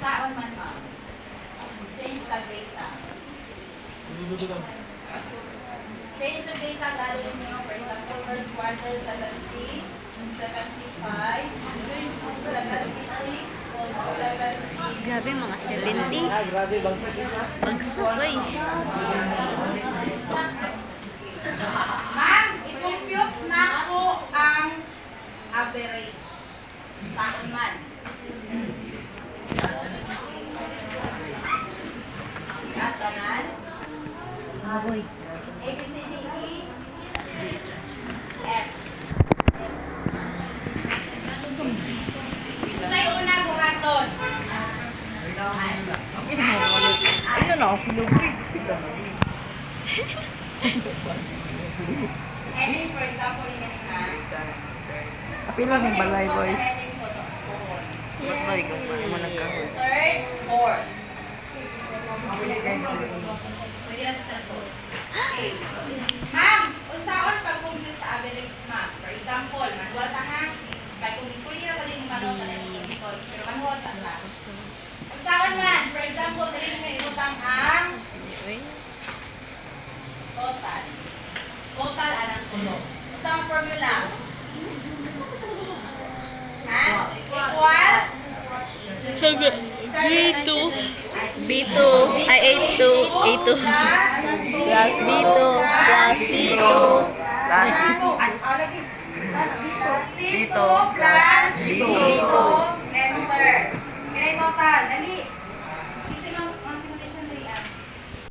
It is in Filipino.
Saan man ma'am? Change the data. Change the data, gagawin niyo. For example, first quarter, 70, 75, 76, 70. Grabe mga 70. Grabe, bagsak isa. Pagsabay. Ma'am, i-compute na ko ang average. Saan man. At tanan. Aboy. A, B, C, D, E, F. Sa'yo una buhaton. Ayun na, pinugrig. Heading, for example, yung ganun na. Apila ng balay, boy. Heading, so, buhon. Ba't ba ikaw mo nagkahoy? Third, fourth. Pwede na sa third. Okay. Ma'am, unsaon pag-compute sa average, ma'am? For example, manual ka ha? Kaya kung pwede na pwede yung manual ka na yung pero manual sa ka. Unsaon man? For example, dali nyo ibutang ang total. Total anang tulo. Unsaon formula? Ha? Equals? B2. B2. Ay, A2. A2. Plus B2. Plus C2. C2 plus B2. Enter. Kaya total. Dali.